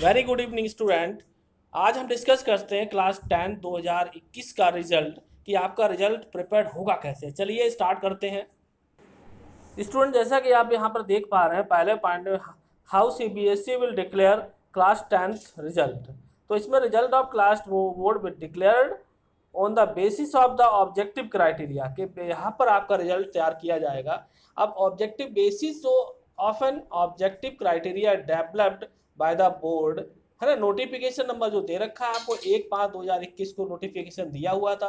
Very good evening student. आज हम discuss करते हैं क्लास 10 2021 का रिजल्ट कि आपका रिजल्ट प्रिपेयर्ड होगा कैसे। चलिए स्टार्ट करते हैं। स्टूडेंट, जैसा कि आप यहाँ पर देख पा रहे हैं, पहले पॉइंट में how CBSE will declare class 10th result. तो इसमें result of class board will declared on the basis of the objective criteria कि यहाँ पर आपका रिजल्ट तैयार किया जाएगा। अब ऑब्जेक्टिव बेसिस जो of an objective criteria developed by the board है ना। नोटिफिकेशन नंबर जो दे रखा है आपको 1/5/2021 को नोटिफिकेशन दिया हुआ था,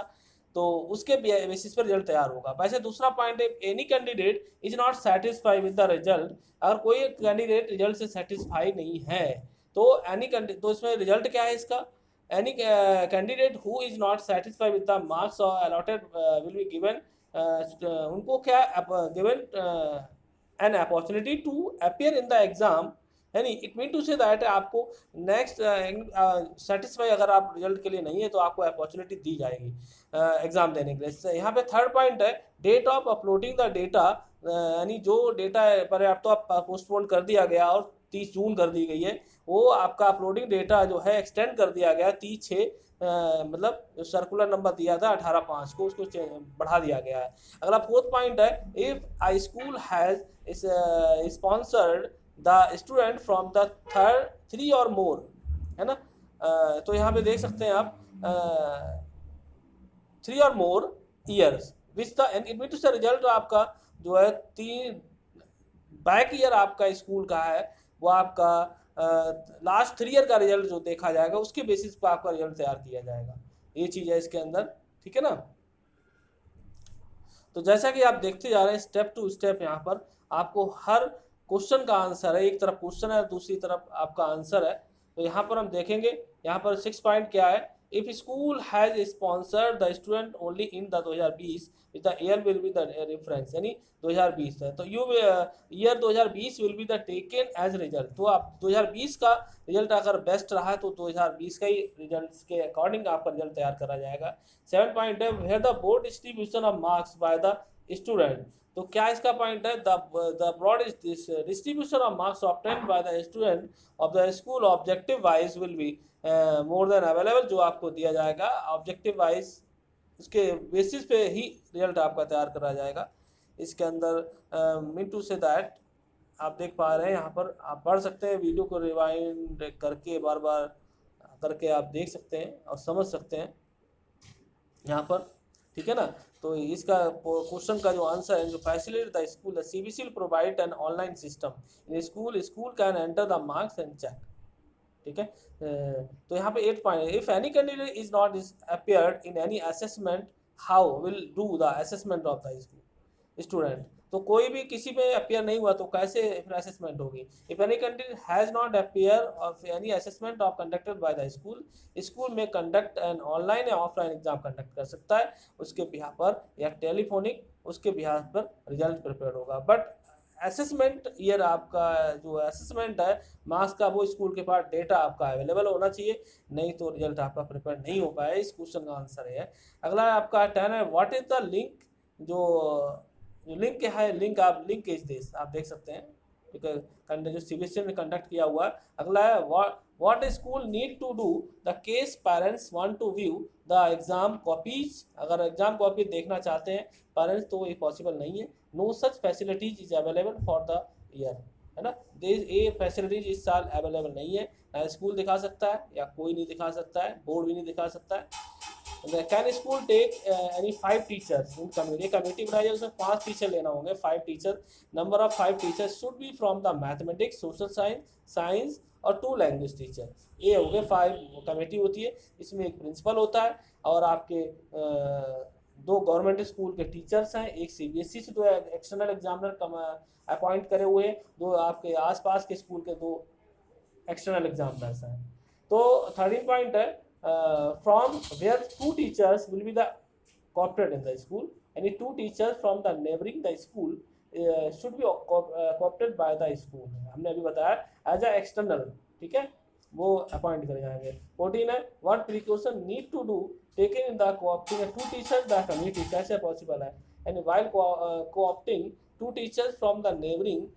तो उसके बेसिस पर रिजल्ट तैयार होगा। वैसे दूसरा पॉइंट है, any candidate is not satisfy with the result. अगर कोई कैंडिडेट रिजल्ट से सेटिस्फाई नहीं है तो तो इसमें रिजल्ट क्या है इसका, any candidate who is not satisfied with the marks or allotted will be given उनको क्या given an opportunity to appear in the exam। है नहीं, it mean to say that आपको नेक्स्ट सेटिस्फाई अगर आप रिजल्ट के लिए नहीं है तो आपको अपॉर्चुनिटी दी जाएगी एग्जाम देने के लिए। यहाँ पे थर्ड पॉइंट है, date of uploading the data, यानी जो डेटा पर आप तो आप पोस्टपोन कर दिया गया और 30 जून कर दी गई है, वो आपका अपलोडिंग डेटा जो है एक्सटेंड कर दिया गया 30/6, मतलब जो सर्कुलर नंबर दिया था 18/5 को, उसको बढ़ा दिया गया है। अगला फोर्थ पॉइंट है, if I school has sponsored the student from the third 3 और मोर, है ना। तो यहाँ पे देख सकते हैं आप 3 और more years which the it mean to say result आपका जो है 3 बैक ईयर आपका स्कूल का है, वो आपका लास्ट 3 ईयर का रिजल्ट जो देखा जाएगा उसके बेसिस पर आपका रिजल्ट तैयार किया जाएगा। ये चीज है इसके अंदर, ठीक है ना। तो जैसा कि आप देखते जा रहे हैं स्टेप टू स्टेप, यहाँ पर आपको हर क्वेश्चन का आंसर है, एक तरफ क्वेश्चन है दूसरी तरफ आपका आंसर है। तो यहाँ पर हम देखेंगे, यहाँ पर 6 पॉइंट क्या है, if school has sponsored the student only in the 2020 the year will be the reference, यानी 2020 है तो you year 2020 will be the taken as result. तो आप 2020 का रिजल्ट अगर बेस्ट रहा है तो 2020 का ही रिजल्ट के अकॉर्डिंग आपका रिजल्ट तैयार करा जाएगा। 7 पॉइंट है, where the board distribution of marks by the student. तो क्या इसका पॉइंट है, the broad distribution of marks obtained by the student of the school objective wise will be more than available. जो आपको दिया जाएगा ऑब्जेक्टिव वाइज, उसके basis पे ही रिजल्ट आपका तैयार करा जाएगा। इसके अंदर मीन टू से दैट आप देख पा रहे हैं, यहाँ पर आप पढ़ सकते हैं, वीडियो को रिवाइंड करके बार बार करके आप देख सकते हैं और समझ सकते हैं यहाँ पर, ठीक है ना। तो इसका क्वेश्चन का जो आंसर है, जो facility the school the CBSE will provide an online system in school can enter the marks and check, ठीक है। तो यहाँ पे 8 point, if any candidate is not appeared in any assessment how will do the assessment of the student. तो कोई भी किसी में अपियर नहीं हुआ तो कैसे फिर असेसमेंट होगी। If any candidate has not appear of any assessment of conducted by the school में कंडक्ट एन ऑनलाइन या ऑफलाइन एग्जाम कंडक्ट कर सकता है उसके बिहाफ पर, या टेलीफोनिक उसके बिहाफ पर रिजल्ट प्रिपेयर होगा। बट असेसमेंट ईयर आपका जो असेसमेंट है मार्क्स का, वो स्कूल के पास डेटा आपका अवेलेबल होना चाहिए, नहीं तो रिजल्ट आपका प्रिपेयर नहीं हो पाया। इस क्वेश्चन का आंसर है। अगला आपका 10 है, व्हाट इज द लिंक। जो लिंक है, लिंक इज दिस, आप देख सकते हैं जो सीबीएसई ने कंडक्ट किया हुआ है। अगला है, what school need to do the case parents want to view the exam copies. अगर एग्जाम कॉपी देखना चाहते हैं पेरेंट्स तो ये पॉसिबल नहीं है। No such facilities is available for the year, है ना। ये फैसिलिटीज इस साल अवेलेबल नहीं है, ना स्कूल दिखा सकता है या कोई नहीं दिखा सकता है, बोर्ड भी नहीं दिखा सकता है। Can school take any 5 teachers in committee, committee बनाई जाए उसमें 5 टीचर लेना होंगे, 5 teacher. Number of 5 teachers should be from the mathematics, social science और 2 लैंग्वेज टीचर। ये हो गए 5 कमेटी होती है, इसमें एक प्रिंसिपल होता है और आपके 2 गवर्नमेंट स्कूल के टीचर्स हैं, एक सीबीएसई से 2 एक्सटर्नल एग्जामिनर अपॉइंट करे हुए हैं, 2 आपके आसपास के स्कूल के 2 एक्सटर्नल एग्जामिनर्स हैं। तो 13 पॉइंट है, from where 2 teachers will be the coopted in the school, any 2 teachers from the neighboring the school should be coopted by the school। हमने अभी बताया एज अ एक्सटर्नल, ठीक है, वो अपॉइंट करे जाएंगे। 14 है, what precaution need to do taken in the coopting 2 teachers the community, कैसे पॉसिबल है। And while coopting 2 teachers from the neighbouring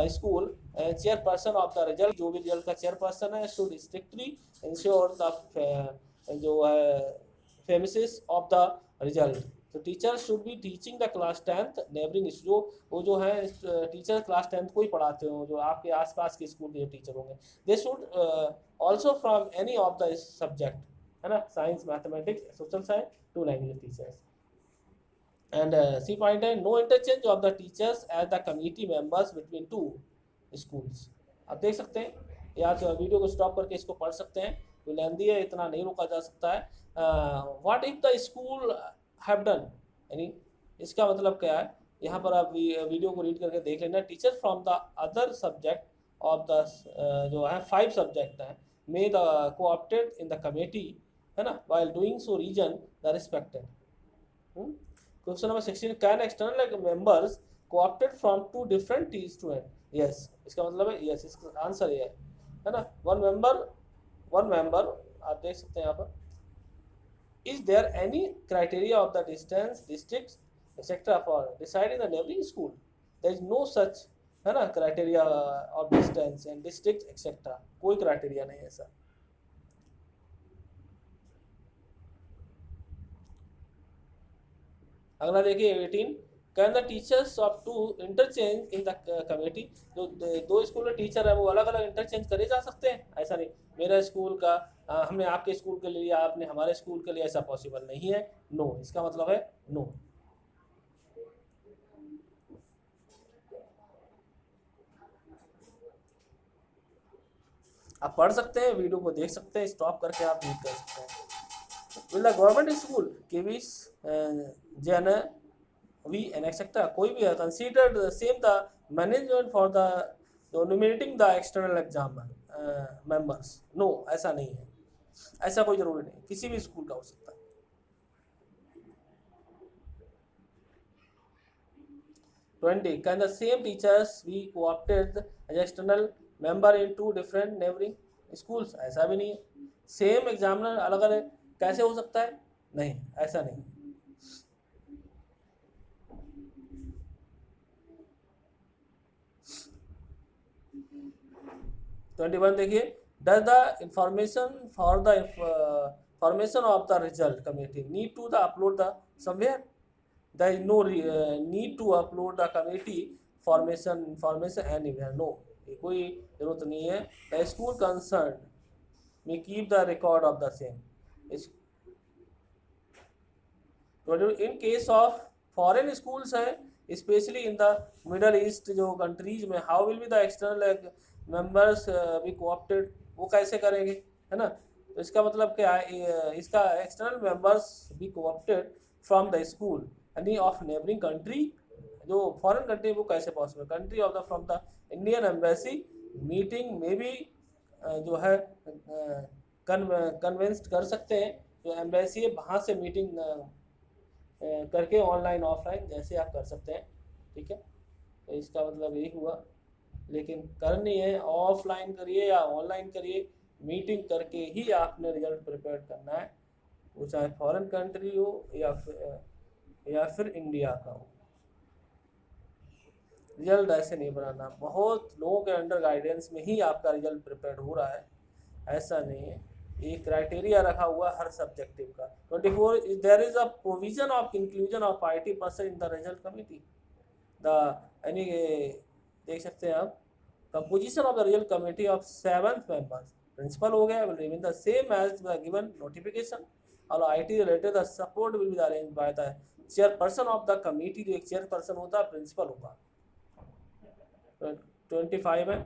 school, chairperson of the result, जो भी रिजल्ट का चेयरपर्सन है, should strictly ensure the जो है premises of the result. तो teacher should be teaching the class 10th neighbouring, जो वो जो है टीचर क्लास 10th को ही पढ़ाते हो, जो आपके आसपास के स्कूल के टीचर होंगे. They should also from any of the subject, है ना, science, mathematics, social science, 2 language teachers. And C point है no interchange of the teachers as the committee members between 2 schools. आप देख सकते हैं, या तो वीडियो को स्टॉप करके इसको पढ़ सकते हैं, तो लेंदी है, इतना नहीं रोका जा सकता है. What if the school have done, यानी इसका मतलब क्या है, यहाँ पर आप वीडियो को रीड करके देख लेना. Teacher from the other subject of the जो है 5 सब्जेक्ट हैं may the coopted in the committee, है ना, while doing so reason the respected. Question number 16, can external members coopted from 2 different student. Yes, इसका मतलब है यस, इसका answer ये है ना. वन मेंबर आप देख सकते हैं यहाँ पर. Is there any criteria of the distance, districts, etc. for deciding the neighboring school? There is no such, है ना, criteria of distance and districts, etc. कोई criteria नहीं है ऐसा. अगला देखिए 18, can the teachers of 2 interchange in the committee. जो 2 school के टीचर है वो अलग अलग इंटरचेंज करे जा सकते हैं, ऐसा नहीं. मेरा स्कूल का हमने आपके स्कूल के लिए, आपने हमारे स्कूल के लिए, ऐसा पॉसिबल नहीं है. नो, इसका मतलब है नो. आप पढ़ सकते हैं, वीडियो को देख सकते हैं, स्टॉप करके आप रीड कर सकते हैं. Will the government school KVs जैन वी एन एक्सेट्रा, कोई भी है, considered same the management for the nominating the external exam members. No, ऐसा नहीं है, ऐसा कोई जरूरी नहीं, किसी भी स्कूल का हो सकता है. Twenty, can the same teachers be coopted as external member in 2 different neighbouring schools. ऐसा भी नहीं है. सेम एग्जामिनर अलग अलग कैसे हो सकता है, नहीं, ऐसा नहीं. ट्वेंटी वन देखिए, does the information for the formation of the result committee need to the upload the somewhere? There is no need to upload the committee formation information anywhere. No, ये कोई जरूरत नहीं है. The school concerned may keep the record of the same. In case of foreign schools है, especially in the Middle East जो countries में, how will be the external members be co-opted, वो कैसे करेंगे, है ना. तो इसका मतलब क्या है, इसका external members be coopted from the school any of neighbouring country, जो फॉरेन कंट्री, वो कैसे possible. Country of the from the Indian embassy meeting में भी जो है कन्विंस्ड कर सकते हैं, जो एम्बेसी है वहाँ से मीटिंग करके ऑनलाइन ऑफलाइन जैसे आप कर सकते हैं. ठीक है, तो इसका मतलब यही हुआ. लेकिन करनी है ऑफलाइन करिए या ऑनलाइन करिए, मीटिंग करके ही आपने रिजल्ट प्रिपेयर करना है, वो चाहे फॉरेन कंट्री हो या फिर इंडिया का हो. रिजल्ट ऐसे नहीं बनाना. बहुत लोगों के अंडर गाइडेंस में ही आपका रिजल्ट प्रिपेयर हो रहा है, ऐसा नहीं है. एक क्राइटेरिया रखा हुआ हर सब्जेक्टिव का. 24, there is a provision of inclusion of 80% in the result committee. The यानी देख सकते हैं आप, composition of the result committee of 7 members. Principal हो गया, will remain the same as the given notification. और IT related the support will be arranged by the chairperson of the committee. जो एक चेयरपर्सन होता है, प्रिंसिपल होगा. 25 है,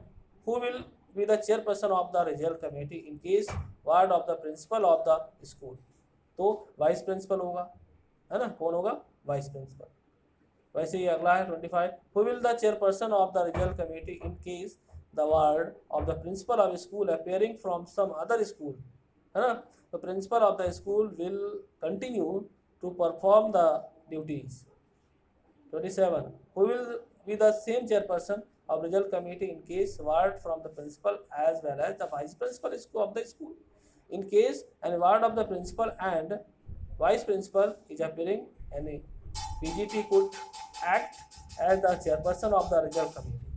who will be the chairperson of the result committee in case ward of the principal of the school. तो vice principal होगा, है ना. कौन होगा, वाइस प्रिंसिपल. वैसे ही अगला है 25, who will the chairperson of the result committee in case the ward of the principal of school appearing from some other school, है ना. The principal of the school will continue to perform the duties. 27, who will be the same chairperson of result committee in case ward from the principal as well as the vice principal of the school. In case any ward of the principal and vice principal is appearing, any PGT could act as the chairperson of the result committee.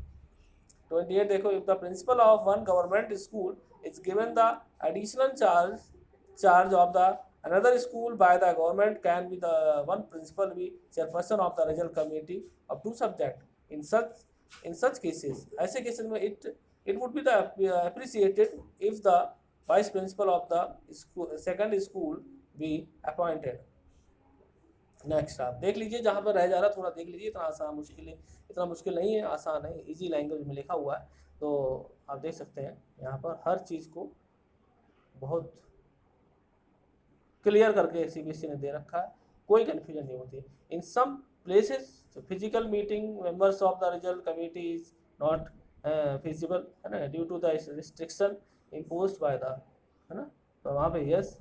28 देखो, if the principal of one government school is given the additional charge of the another school by the government, can be the one principal be chairperson of the result committee of two subject in such cases. ऐसे cases में it would be the appreciated if the vice principal of the second school be appointed. Next आप देख लीजिए, जहाँ पर रह जा रहा थोड़ा देख लीजिए, इतना मुश्किल नहीं है, आसान है, इजी लैंग्वेज में लिखा हुआ है। तो आप देख सकते हैं यहाँ पर हर चीज़ को बहुत क्लियर करके सीबीएसई ने दे रखा है, कोई कन्फ्यूजन नहीं होती। In some places physical meeting members of the result committee is not feasible, है ना, due to the restriction imposed by the, है ना। तो वहाँ पे yes,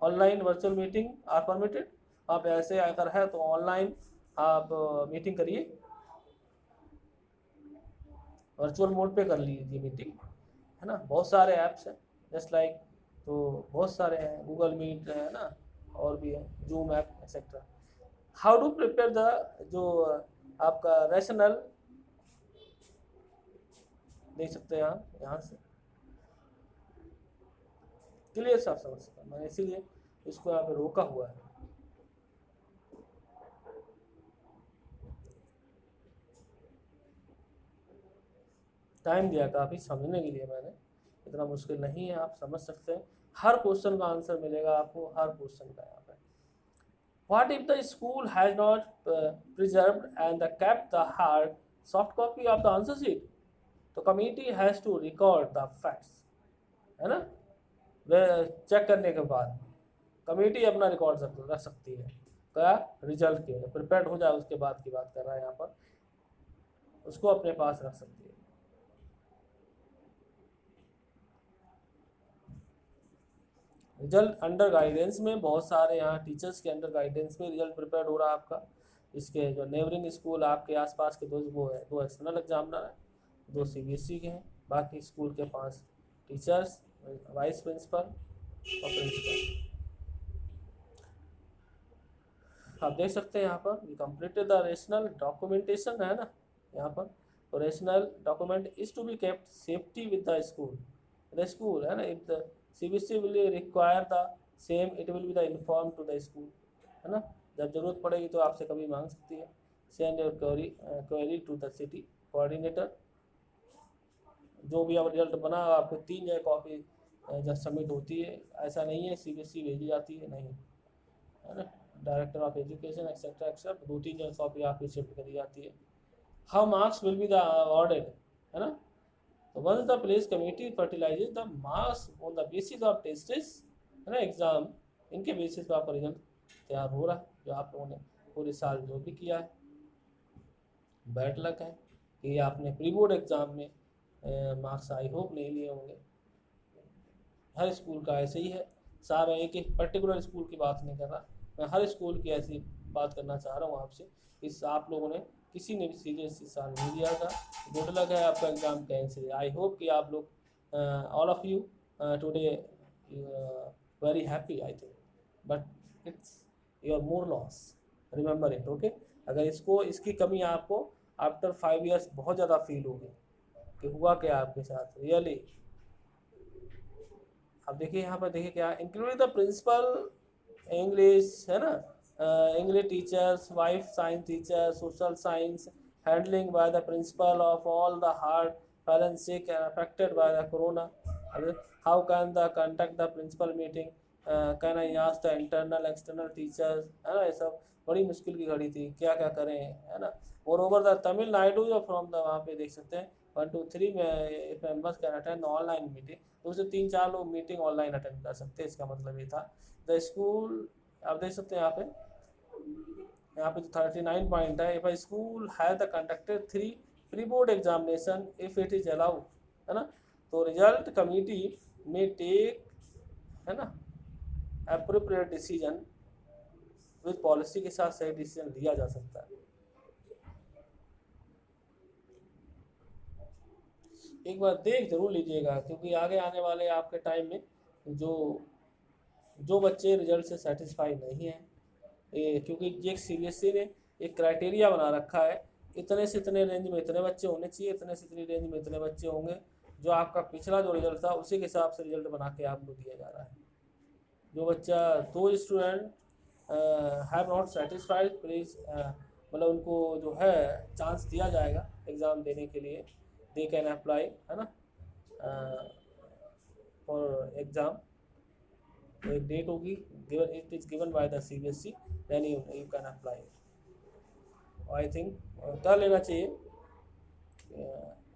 online virtual meeting are permitted. आप ऐसे अगर है तो ऑनलाइन आप मीटिंग करिए, वर्चुअल मोड पे कर लीजिए मीटिंग, है ना। बहुत सारे ऐप्स हैं जस्ट लाइक, तो बहुत सारे हैं, गूगल मीट है ना, और भी है, zoom app etcetera. How to prepare the, जो आपका रैशनल देख सकते हैं यहाँ से क्लियर साफ समझ सकते हैं, मैंने इसीलिए इसको यहाँ पे रोका हुआ है। टाइम दिया काफ़ी समझने के लिए मैंने, इतना मुश्किल नहीं है, आप समझ सकते हैं। हर क्वेश्चन का आंसर मिलेगा आपको, हर क्वेश्चन का यहाँ पे। What if the school has not preserved and the kept the hard soft copy of the answer sheet, तो committee has to record the facts, है ना। वे चेक करने के बाद कमेटी अपना रिकॉर्ड रख सकती है, क्या रिजल्ट के प्रिपेयर्ड हो जाए उसके बाद की बात कर रहा है यहाँ पर, उसको अपने पास रख सकती है। रिजल्ट अंडर गाइडेंस में बहुत सारे यहाँ टीचर्स के अंडर गाइडेंस में रिजल्ट प्रिपेयर हो रहा है आपका। इसके जो नेबरिंग स्कूल आपके आसपास के वो है, 2 एक्सटर्नल एग्जामिनर है, 2 सीबीएसई के हैं, बाकी स्कूल के 5 टीचर्स, वाइस प्रिंसिपल और प्रिंसिपल। आप देख सकते हैं यहाँ पर we completed the rationale documentation, है ना यहाँ पर। तो rationale document is to be kept safety with the school, है ना। If the CBSE will require the same, it will be the informed to the school, है ना। जब जरूरत पड़ेगी तो आपसे कभी मांग सकती है। Send your query to the city coordinator. जो भी अब रिजल्ट बना आपको 3 जगह कॉपी जब सबमिट होती है, ऐसा नहीं है CBSE भेजी जाती है, नहीं, है ना। Director of education etcetera except 2-3 जगह कॉपी आपकी शिफ्ट करी जाती है। How marks will be the awarded, है ना। तो once the place committee fertilizes the marks on the basis of tests, है ना, एग्जाम, इनके बेसिस पर आपका रिजल्ट तैयार हो रहा है, जो आप लोगों ने पूरे साल जो भी किया है। बैड लक है कि आपने प्री बोर्ड एग्जाम में मार्क्स आई होप नहीं लिए होंगे, हर स्कूल का ऐसे ही है। साहब है कि पर्टिकुलर स्कूल की बात नहीं कर रहा मैं, हर स्कूल की ऐसी बात करना चाह रहा हूँ आपसे। इस आप लोगों ने किसी ने भी सीरियस इस साल नहीं दिया था, गुड लक है, आपका एग्जाम कैंसिल। आई होप कि आप लोग all of you today very happy, I think, but it's your more loss, remember it, okay. अगर इसकी कमी आपको आफ्टर 5 years बहुत ज़्यादा फील होगी कि हुआ क्या आपके साथ रियली। अब देखिए यहाँ पर, देखिए क्या, इंक्लूडिंग द प्रिंसिपल इंग्लिश, है ना, English teachers, wife science teachers, social science, handling by the principal of all the hard fallen sick and affected by the corona. How can the conduct the principal meeting? Can I ask the internal external teachers, है ना। ये सब बड़ी मुश्किल की घड़ी थी, क्या क्या करें, है ना। और ओवर द तमिलनाडु जो फ्रॉम द, वहाँ पे देख सकते हैं 1 2 3 members can attend online meeting, तो उससे 3-4 लोग मीटिंग ऑनलाइन अटेंड कर सकते हैं। इसका मतलब ये था द स्कूल, आप देख सकते हैं यहाँ पे जो 39 पॉइंट है, if school has the conducted 3 pre board examination if it is allowed, है ना, तो रिजल्ट कमिटी में टेक, है ना, एप्रोप्रिएट डिसीजन विद पॉलिसी के साथ सही डिसीजन लिया जा सकता है। एक बार देख जरूर लीजिएगा, क्योंकि आगे आने वाले आपके टाइम में जो बच्चे रिजल्ट से सेटिस्फाई नहीं हैं, क्योंकि ये सीबीएसई ने एक क्राइटेरिया बना रखा है इतने से इतने रेंज में इतने बच्चे होने चाहिए, इतने से इतनी रेंज में इतने बच्चे होंगे। जो आपका पिछला जो रिजल्ट था उसी के हिसाब से रिजल्ट बना के आपको दिया जा रहा है। जो बच्चा दो student have not satisfied please, मतलब उनको जो है चांस दिया जाएगा एग्ज़ाम देने के लिए, दे कैन अप्लाई, है ना, फॉर एग्ज़ाम। तो एक डेट होगी, given it is given by the CBSE, then you can apply. I think कर लेना चाहिए।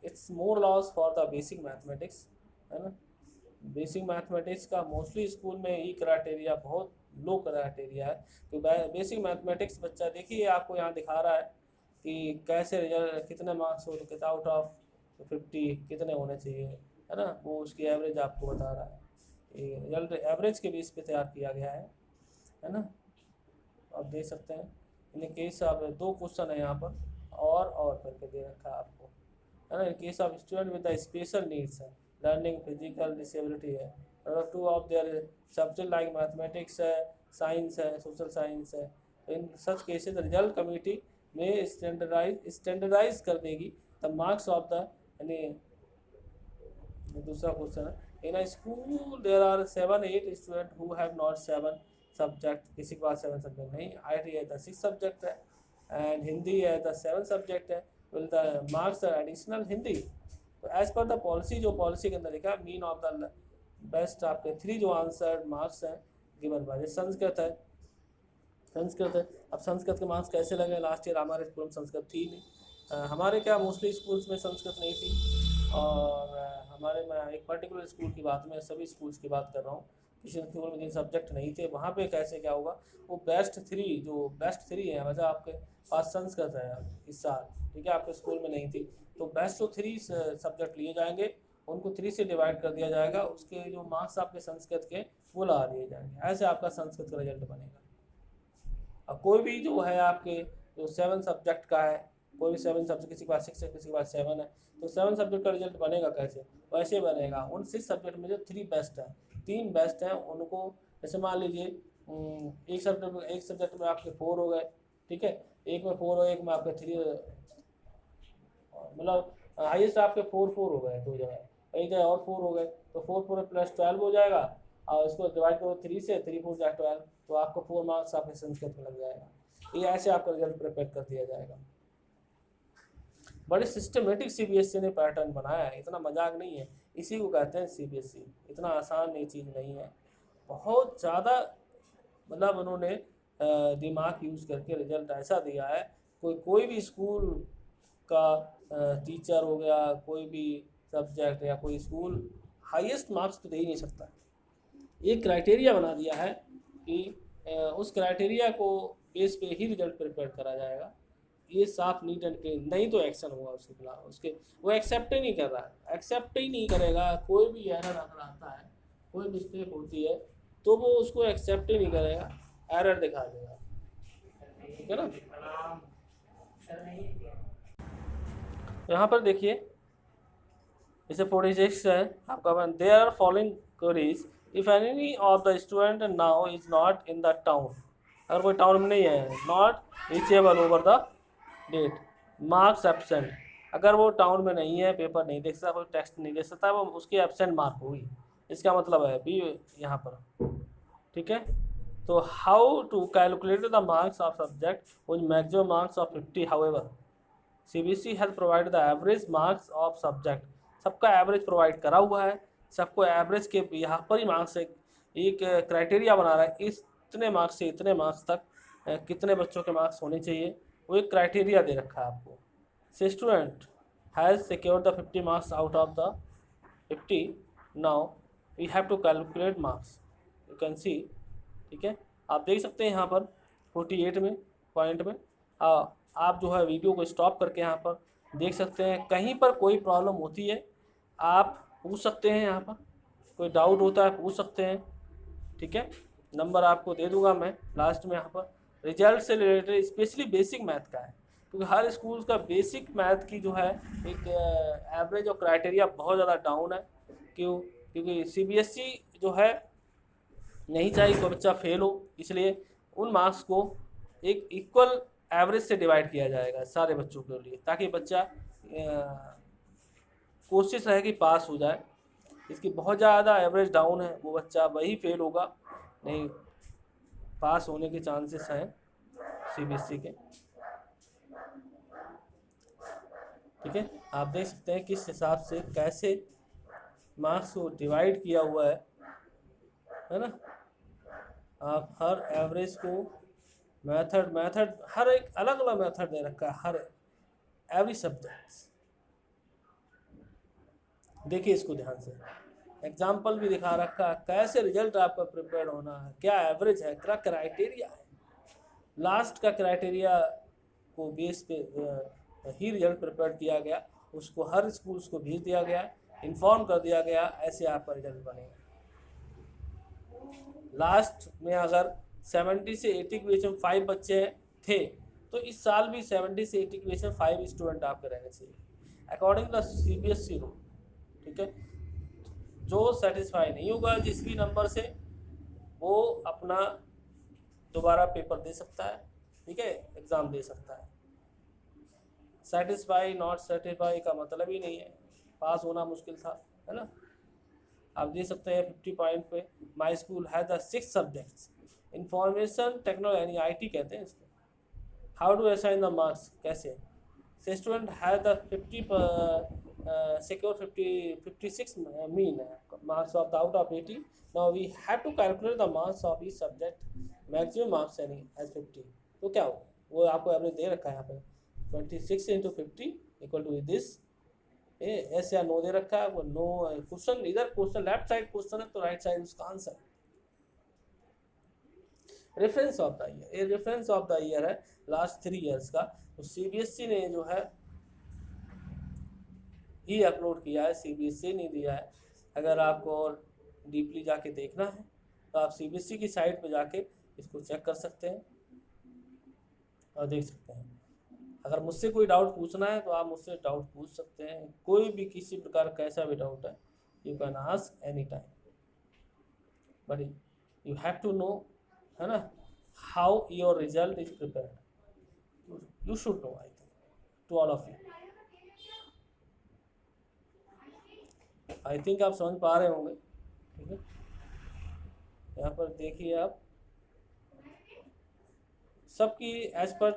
It's more loss for the basic mathematics, है ना। बेसिक मैथमेटिक्स का मोस्टली स्कूल में ई क्राइटेरिया बहुत लो क्राइटेरिया है। तो बेसिक मैथमेटिक्स बच्चा देखिए आपको यहाँ दिखा रहा है कि कैसे रिजल्ट, कितने मार्क्स हो, तो आउट ऑफ 50 कितने होने चाहिए, है ना, वो उसकी एवरेज आपको बता रहा है। ये रिजल्ट एवरेज के बेस पे तैयार किया गया है ना। आप देख सकते हैं इन केस ऑफ 2 क्वेश्चन है यहाँ पर और करके दे रखा है आपको, है ना। In case of student with the special needs है, लर्निंग फिजिकल डिसेबिलिटी है, और 2 of their subject like mathematics है, साइंस है, सोशल साइंस है। इन सच केसेस रिजल्ट कमेटी में स्टैंडर्डाइज कर देगी द मार्क्स ऑफ द, यानी दूसरा क्वेश्चन है, in a school there are 7-8 student who have not 7 subject, किसी के पास 7 सब्जेक्ट नहीं, IT है द 6 सब्जेक्ट है, एंड हिंदी है द 7 सब्जेक्ट है, will the marks additional Hindi. तो एज पर द पॉलिसी, जो पॉलिसी के अंदर लिखा है, मीन ऑफ द बेस्ट आपके 3 जो आंसर मार्क्स हैं गिवन बाय। संस्कृत है, अब संस्कृत के मार्क्स कैसे लगे? लास्ट ईयर हमारे स्कूल में संस्कृत थी नहीं, हमारे क्या मोस्टली स्कूल्स में संस्कृत नहीं थी, और हमारे, मैं एक पर्टिकुलर स्कूल की बात, मैं सभी स्कूल्स की बात कर रहा हूँ, किसी स्कूल में जिन सब्जेक्ट नहीं थे वहाँ पे कैसे क्या होगा, वो बेस्ट 3 है, मतलब आपके पास संस्कृत है इस साल, ठीक है, आपके स्कूल में नहीं थी, तो बेस्ट जो 3 सब्जेक्ट लिए जाएंगे, उनको 3 से डिवाइड कर दिया जाएगा, उसके जो मार्क्स आपके संस्कृत के वो ला दिए जाएंगे, ऐसे आपका संस्कृत का रिजल्ट बनेगा। अब कोई भी जो है आपके जो 7 सब्जेक्ट का है, कोई भी 7 सब्जेक्ट, किसी के पास 6 है, किसी के पास 7 है, तो 7 सब्जेक्ट का रिजल्ट बनेगा कैसे? वैसे बनेगा उन 6 सब्जेक्ट में जो 3 बेस्ट है, 3 बेस्ट हैं उनको, जैसे मान लीजिए एक सब्जेक्ट में आपके 4 हो गए, ठीक है, एक में 4 हो, एक में आपके 3, मतलब हाईएस्ट आपके 4 हो गए 2 जगह, एक जगह और 4 हो गए, तो 4 प्लस 12 हो जाएगा, और इसको डिवाइड करो 3 से, 3 4 जा 12, तो आपको 4 मार्क्स आपके संस्कृत में लग जाएगा। ये ऐसे आपका रिजल्ट प्रिपेयर कर दिया जाएगा। बड़े सिस्टमेटिक CBSE ने पैटर्न बनाया है, इतना मजाक नहीं है, इसी को कहते हैं CBSE। इतना आसान ये चीज़ नहीं है, बहुत ज़्यादा मतलब उन्होंने दिमाग यूज़ करके रिजल्ट ऐसा दिया है। कोई भी स्कूल का टीचर हो गया, कोई भी सब्जेक्ट या कोई स्कूल हाईएस्ट मार्क्स तो दे ही नहीं सकता। एक क्राइटेरिया बना दिया है कि उस क्राइटेरिया को बेस पे ही रिजल्ट प्रिपेयर करा जाएगा। ये साफ नीट एंड क्लीन, नहीं तो एक्शन होगा उसके खिलाफ, उसके वो एक्सेप्ट ही नहीं कर रहा है, एक्सेप्ट ही नहीं करेगा। कोई भी एरर अगर आता है, कोई मिस्टेक होती है, तो वो उसको एक्सेप्ट ही नहीं करेगा, एरर दिखा देगा, ठीक है ना। यहाँ पर देखिए, जैसे 46 है आपका, there are following queries, if any of the student now is not in the town, अगर कोई टाउन में नहीं है, not reachable over the date, marks absent, अगर वो टाउन में नहीं है, पेपर नहीं देख सकता, कोई टेक्स्ट नहीं ले सकता, वो उसकी एब्सेंट मार्क होगी, इसका मतलब है बी यहाँ पर, ठीक है। तो how to calculate the marks of subject with maximum marks of 50, however CBSE has provide the average marks of subject, सबका एवरेज प्रोवाइड करा हुआ है, सबको एवरेज के यहाँ पर ही मार्क्स एक क्राइटेरिया बना रहा है, इतने मार्क्स से इतने मार्क्स तक कितने बच्चों के मार्क्स होने चाहिए, वो एक क्राइटेरिया दे रखा है आपको। Say student has secured the 50 marks out of the 50, now we have to calculate marks, you can see, ठीक है। आप देख सकते हैं यहाँ पर 48 में पॉइंट में आप जो है वीडियो को स्टॉप करके यहाँ पर देख सकते हैं, कहीं पर कोई प्रॉब्लम होती है आप पूछ सकते हैं, यहाँ पर कोई डाउट होता है पूछ सकते हैं, ठीक है। नंबर आपको दे दूंगा मैं लास्ट में। यहाँ पर रिजल्ट से रिलेटेड स्पेशली बेसिक मैथ का है, क्योंकि हर स्कूल का बेसिक मैथ की जो है एक एवरेज और क्राइटेरिया बहुत ज़्यादा डाउन है। क्योंकि CBSE जो है नहीं चाहिए कोई बच्चा फेल हो, इसलिए उन मार्क्स को एक इक्वल एवरेज से डिवाइड किया जाएगा सारे बच्चों के लिए, ताकि बच्चा कोशिश रहे कि पास हो जाए। इसकी बहुत ज़्यादा एवरेज डाउन है वो बच्चा वही फेल होगा, नहीं पास होने के चांसेस हैं सीबीएसई के। ठीक है, आप देख सकते हैं किस हिसाब से कैसे मार्क्स को डिवाइड किया हुआ है ना। आप हर एवरेज को मेथड हर एक अलग अलग मेथड दे रखा है, हर एवरी सब्जेक्ट। देखिए इसको ध्यान से, एग्जाम्पल भी दिखा रखा है कैसे रिजल्ट आपका प्रिपेयर होना है, क्या एवरेज है, क्या क्राइटेरिया है। लास्ट का क्राइटेरिया को बेस पे ही रिजल्ट प्रिपेयर किया गया, उसको हर स्कूल्स को भेज दिया गया, इन्फॉर्म कर दिया गया, ऐसे आपका रिजल्ट बनेगा। लास्ट में अगर 70 से 80 क्वेश्चन 5 बच्चे थे, तो इस साल भी 70 से 80 क्वेश्चन 5 स्टूडेंट आपके रहने चाहिए अकॉर्डिंग टू सीबीएसई रूल। ठीक है, जो सेटिस्फाई नहीं होगा जिसकी नंबर से, वो अपना दोबारा पेपर दे सकता है। ठीक है, एग्ज़ाम दे सकता है। सेटिस्फाई नॉट सेटिस्फाई का मतलब ही नहीं है, पास होना मुश्किल था, है ना। आप देख सकते हैं 50 पॉइंट पे my school has the 6 subjects, information technology यानी IT कहते हैं इसको। How to assign the marks, कैसे say student has the 56 mean marks of the out of 80. Now we have to calculate the marks of each subject, maximum marks यानी as 50। तो क्या हो, वो आपको एवरेज दे रखा है यहाँ पे 26 into 50 equal to this. Yes या नो दे रखा है, वो नो क्वेश्चन, इधर क्वेश्चन लेफ्ट साइड क्वेश्चन है तो राइट साइड उसका answer. Reference of the year, ये रेफरेंस ऑफ द ईयर है लास्ट 3 ईयर्स का। तो सीबीएसई ने जो है ही अपलोड किया है, सीबीएसई ने दिया है। अगर आपको और डीपली जाके देखना है तो आप सीबीएसई की साइट पे जाके इसको चेक कर सकते हैं और देख सकते हैं। अगर मुझसे कोई डाउट पूछना है तो आप मुझसे डाउट पूछ सकते हैं, कोई भी किसी प्रकार कैसा भी डाउट है, you can ask any time, but you have to know, है ना, how your result is prepared, you should know, I think to all of you. I think आप समझ पा रहे होंगे। ठीक है, यहाँ पर देखिए आप सबकी एज पर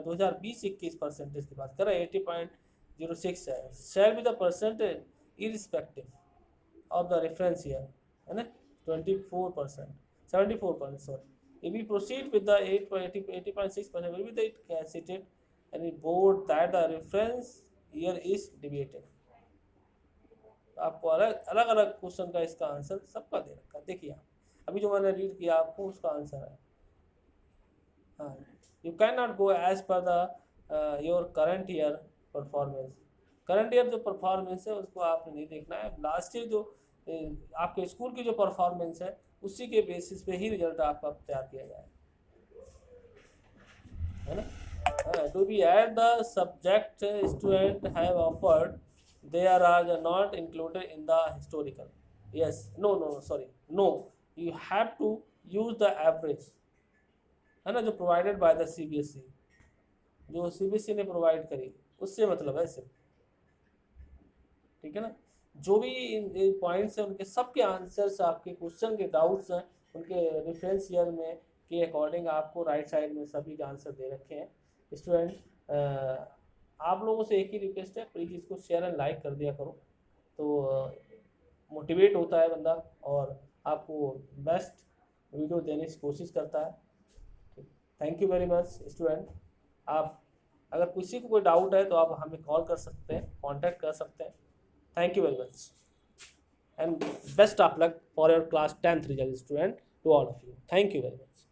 2020-21 परसेंटेज की बात करें 80.06 है। शेयर भी the percentage irrespective of the reference year, है ना, 24%, 74%, sorry. If we proceed with the 80.6% will be the it cited any board that the reference year is debated। आपको अलग अलग क्वेश्चन का इसका आंसर सबका दे रखा है। देखिए आप अभी जो मैंने रीड किया आपको उसका आंसर है। हाँ, you can not go as per the your current year performance. Current year जो परफॉर्मेंस है उसको आपने नहीं देखना है, लास्ट ईयर जो आपके स्कूल की जो परफॉर्मेंस है उसी के बेसिस पे ही रिजल्ट आपका तैयार किया जाए, है ना। To be at the subject student have offered there are not included in the historical. Yes, no sorry, no, you have to use the average, है ना, जो प्रोवाइडेड बाय द सीबीएसई, जो सीबीएसई ने प्रोवाइड करी उससे मतलब है सिर्फ। ठीक है ना, जो भी पॉइंट्स हैं उनके सबके आंसर्स, आपके क्वेश्चन के डाउट्स हैं उनके रेफरेंस ईयर में के अकॉर्डिंग आपको राइट साइड में सभी के आंसर दे रखे हैं। स्टूडेंट, आप लोगों से एक ही रिक्वेस्ट है, प्लीज़ इसको शेयर एंड लाइक कर दिया करो, तो मोटिवेट होता है बंदा और आपको बेस्ट वीडियो देने की कोशिश करता है। Thank you very much student. आप अगर किसी को कोई डाउट है तो आप हमें कॉल कर सकते हैं, कांटेक्ट कर सकते हैं। Thank you very much and best of luck for your class 10th result student to all of you. Thank you very much.